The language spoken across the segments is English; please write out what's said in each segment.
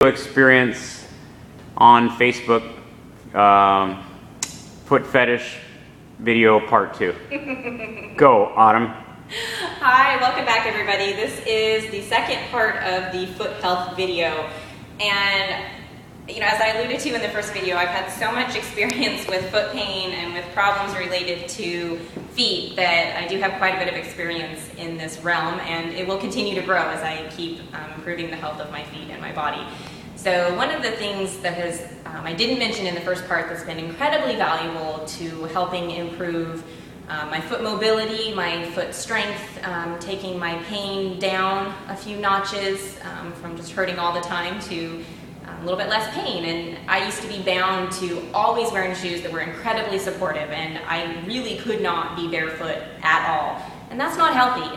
Experience on Facebook, foot fetish video part 2. Go, Autumn. Hi, welcome back everybody. This is the second part of the foot health video. And as I alluded to in the first video, I've had so much experience with foot pain and with problems related to feet that I do have quite a bit of experience in this realm, and it will continue to grow as I keep improving the health of my feet and my body. So one of the things that I didn't mention in the first part that's been incredibly valuable to helping improve my foot mobility, my foot strength, taking my pain down a few notches from just hurting all the time to a little bit less pain. And I used to be bound to always wearing shoes that were incredibly supportive, and I really could not be barefoot at all. And that's not healthy.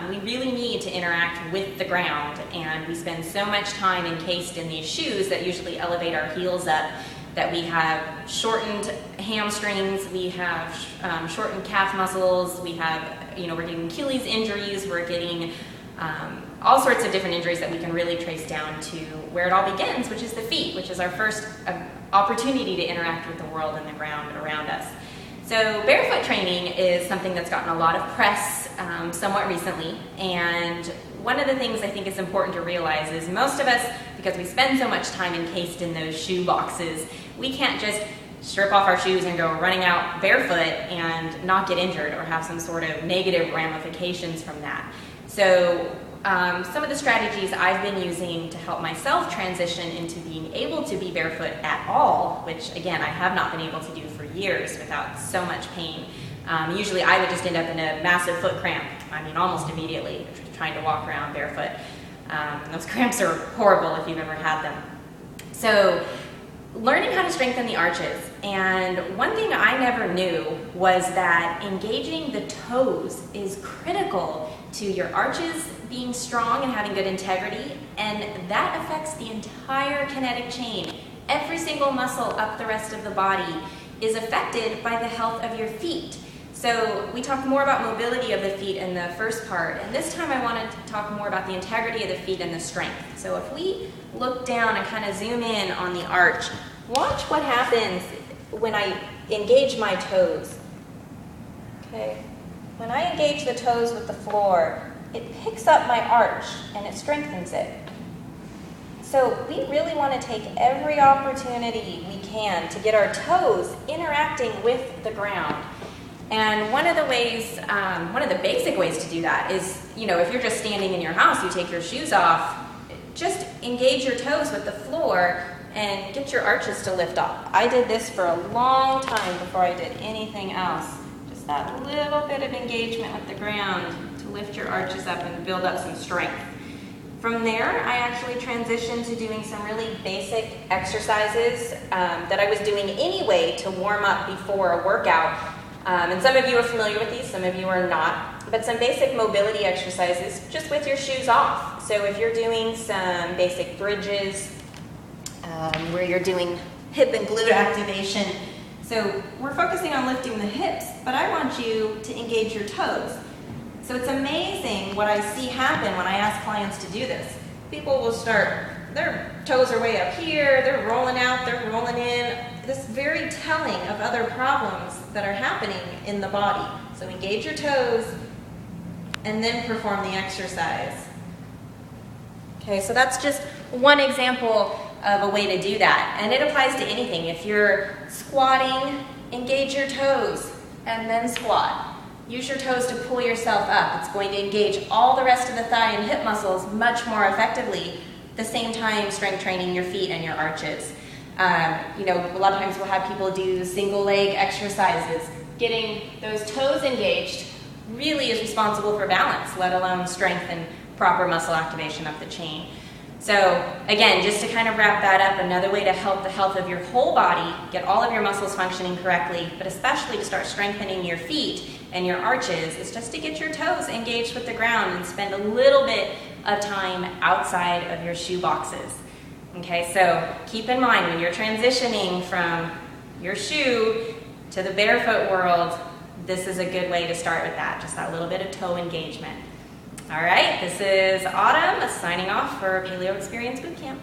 We really need to interact with the ground, and we spend so much time encased in these shoes that usually elevate our heels up that we have shortened hamstrings, we have shortened calf muscles, we have, we're getting Achilles injuries, we're getting all sorts of different injuries that we can really trace down to where it all begins, which is the feet, which is our first opportunity to interact with the world and the ground around us. So barefoot training is something that's gotten a lot of press somewhat recently, and one of the things I think is important to realize is most of us, because we spend so much time encased in those shoe boxes, we can't just strip off our shoes and go running out barefoot and not get injured or have some sort of negative ramifications from that. So some of the strategies I've been using to help myself transition into being able to be barefoot at all, which again I have not been able to do for years without so much pain. Usually I would just end up in a massive foot cramp, almost immediately, trying to walk around barefoot. Those cramps are horrible if you've ever had them. So learning how to strengthen the arches, and one thing I never knew was that engaging the toes is critical to your arches being strong and having good integrity, and that affects the entire kinetic chain. Every single muscle up the rest of the body is affected by the health of your feet. So we talked more about mobility of the feet in the first part, and this time I wanted to talk more about the integrity of the feet and the strength. So if we look down and kind of zoom in on the arch, watch what happens when I engage my toes. Okay, when I engage the toes with the floor, it picks up my arch and it strengthens it. So we really want to take every opportunity we can to get our toes interacting with the ground. And one of the ways, one of the basic ways to do that is, if you're just standing in your house, you take your shoes off, just engage your toes with the floor and get your arches to lift up. I did this for a long time before I did anything else. Just that little bit of engagement with the ground to lift your arches up and build up some strength. From there, I actually transitioned to doing some really basic exercises that I was doing anyway to warm up before a workout. And some of you are familiar with these, some of you are not, but some basic mobility exercises just with your shoes off. So if you're doing some basic bridges, where you're doing hip and glute activation, so we're focusing on lifting the hips, but I want you to engage your toes. So it's amazing what I see happen when I ask clients to do this. People will start, their toes are way up here, they're rolling out, they're rolling in. This is very telling of other problems that are happening in the body. So engage your toes and then perform the exercise. Okay, so that's just one example of a way to do that. And it applies to anything. If you're squatting, engage your toes and then squat. Use your toes to pull yourself up. It's going to engage all the rest of the thigh and hip muscles much more effectively, at the same time strength training your feet and your arches. A lot of times we'll have people do single leg exercises. Getting those toes engaged really is responsible for balance, let alone strength and proper muscle activation up the chain. So again, just to kind of wrap that up, another way to help the health of your whole body, get all of your muscles functioning correctly, but especially to start strengthening your feet and your arches, is just to get your toes engaged with the ground and spend a little bit of time outside of your shoe boxes. Okay, so keep in mind when you're transitioning from your shoe to the barefoot world, this is a good way to start with that, just that little bit of toe engagement. All right, this is Autumn signing off for Paleo Experience Bootcamp.